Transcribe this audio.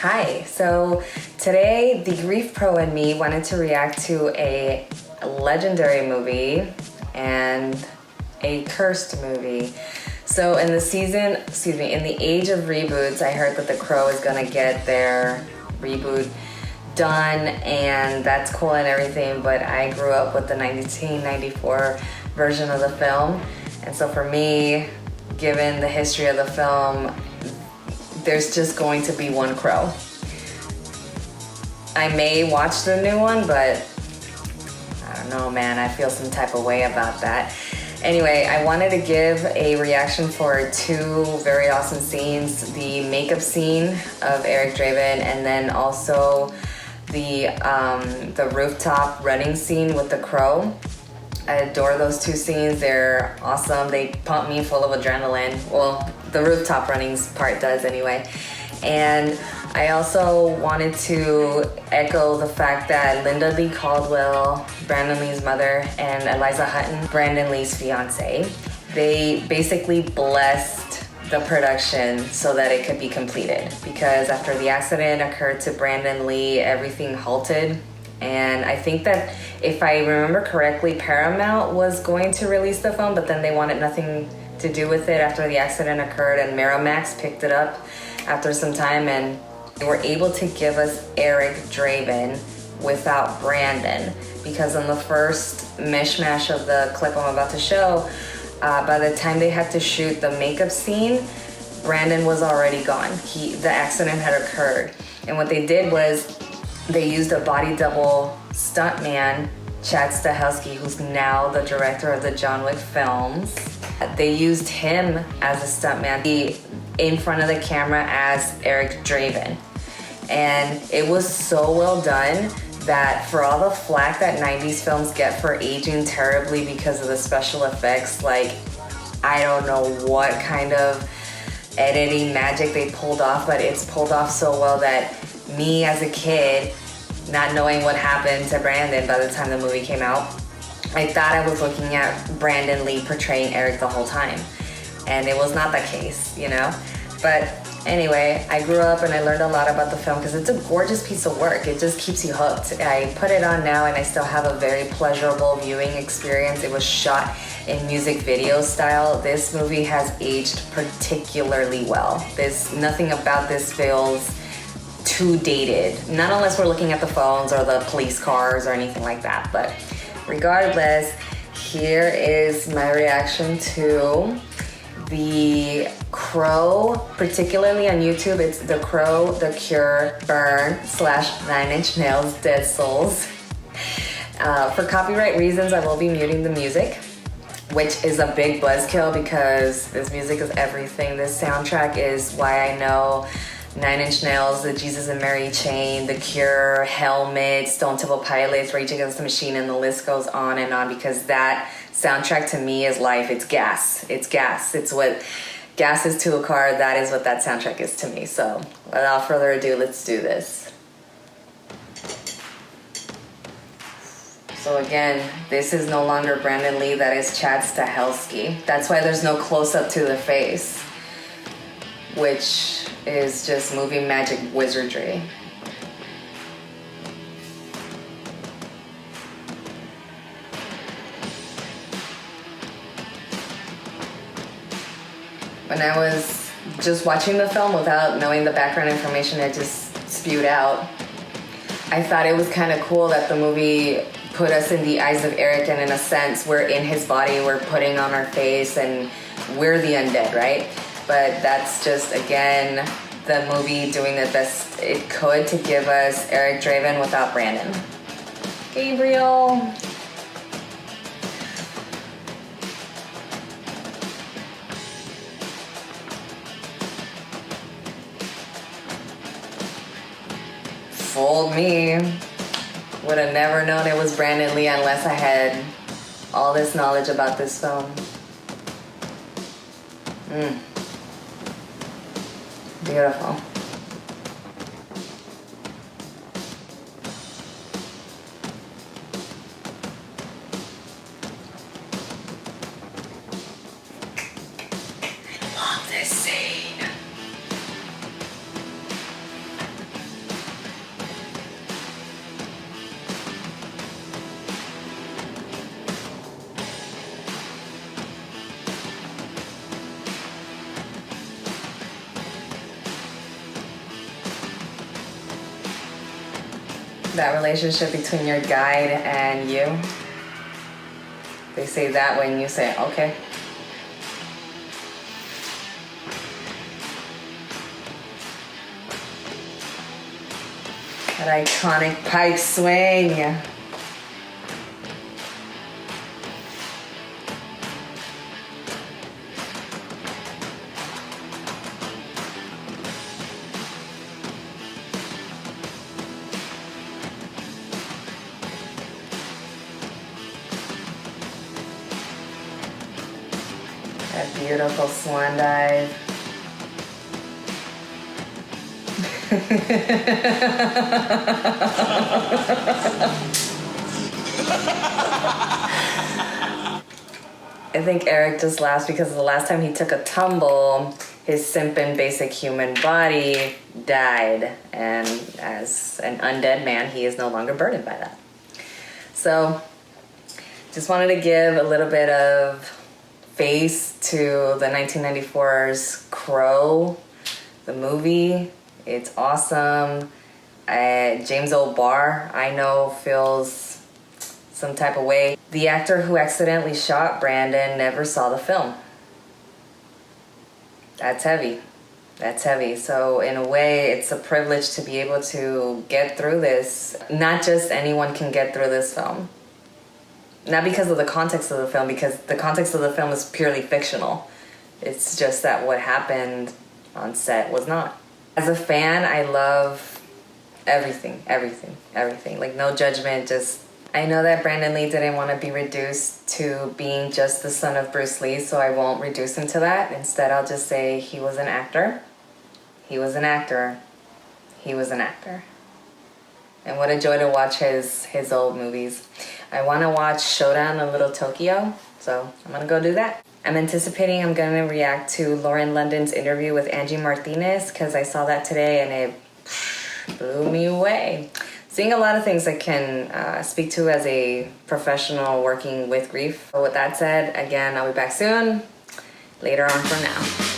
Hi, so today the Grief Pro and me wanted to react to a legendary movie and a cursed movie. So in the age of reboots, I heard that The Crow is gonna get their reboot done, and that's cool and everything, but I grew up with the 1994 version of the film, and so for me, given the history of the film, there's just going to be one Crow. I may watch the new one, but I don't know, man. I feel some type of way about that. Anyway, I wanted to give a reaction for two very awesome scenes. The makeup scene of Eric Draven, and then also the rooftop running scene with the Crow. I adore those two scenes. They're awesome. They pump me full of adrenaline. Well, the rooftop running part does anyway. And I also wanted to echo the fact that Linda Lee Caldwell, Brandon Lee's mother, and Eliza Hutton, Brandon Lee's fiance, they basically blessed the production so that it could be completed. Because after the accident occurred to Brandon Lee, everything halted. And I think that if I remember correctly, Paramount was going to release the film, but then they wanted nothing to do with it after the accident occurred, and Miramax picked it up after some time, and they were able to give us Eric Draven without Brandon, because in the first mishmash of the clip I'm about to show, by the time they had to shoot the makeup scene, Brandon was already gone. The accident had occurred, and what they did was they used a body double stuntman, Chad Stahelski, who's now the director of the John Wick films. They used him as a stuntman in front of the camera as Eric Draven. And it was so well done that for all the flack that 90s films get for aging terribly because of the special effects, like, I don't know what kind of editing magic they pulled off, but it's pulled off so well that me as a kid, not knowing what happened to Brandon by the time the movie came out, I thought I was looking at Brandon Lee portraying Eric the whole time. And it was not the case, you know? But anyway, I grew up and I learned a lot about the film because it's a gorgeous piece of work. It just keeps you hooked. I put it on now and I still have a very pleasurable viewing experience. It was shot in music video style. This movie has aged particularly well. Nothing about this feels too dated. Not unless we're looking at the phones or the police cars or anything like that. But regardless, here is my reaction to The Crow, particularly on YouTube. It's The Crow, The Cure, Burn / 9 Inch Nails, Dead Souls. For copyright reasons, I will be muting the music, which is a big buzzkill because this music is everything. This soundtrack is why I know 9 Inch Nails, the Jesus and Mary Chain, The Cure, Helmet, Stone Temple Pilots, Rage Against the Machine, and the list goes on, because that soundtrack to me is life. It's gas. It's gas. It's what gas is to a car. That is what that soundtrack is to me. So without further ado, let's do this. So again, this is no longer Brandon Lee. That is Chad Stahelski. That's why there's no close-up to the face, which is just movie magic wizardry. When I was just watching the film without knowing the background information it just spewed out, I thought it was kind of cool that the movie put us in the eyes of Eric, and in a sense, we're in his body, we're putting on our face, and we're the undead, right? But that's just, again, the movie doing the best it could to give us Eric Draven without Brandon. Gabriel. Fooled me. Would have never known it was Brandon Lee unless I had all this knowledge about this film. Beautiful. I love this scene. That relationship between your guide and you. They say that when you say, okay. That iconic pipe swing. That beautiful swan dive. I think Eric just laughs because the last time he took a tumble, his simpin' basic human body died. And as an undead man, he is no longer burdened by that. So, just wanted to give a little bit of face to the 1994's Crow, the movie. It's awesome. James O'Barr, I know, feels some type of way. The actor who accidentally shot Brandon never saw the film. That's heavy. That's heavy. So in a way, it's a privilege to be able to get through this. Not just anyone can get through this film. Not because of the context of the film, because the context of the film is purely fictional. It's just that what happened on set was not. As a fan, I love everything. Like, no judgment, just... I know that Brandon Lee didn't want to be reduced to being just the son of Bruce Lee, so I won't reduce him to that. Instead, I'll just say he was an actor. He was an actor. He was an actor. And what a joy to watch his old movies. I want to watch Showdown in Little Tokyo, so I'm going to go do that. I'm anticipating I'm going to react to Lauren London's interview with Angie Martinez because I saw that today and it blew me away. Seeing a lot of things I can speak to as a professional working with grief. But with that said, again, I'll be back soon. Later on from now.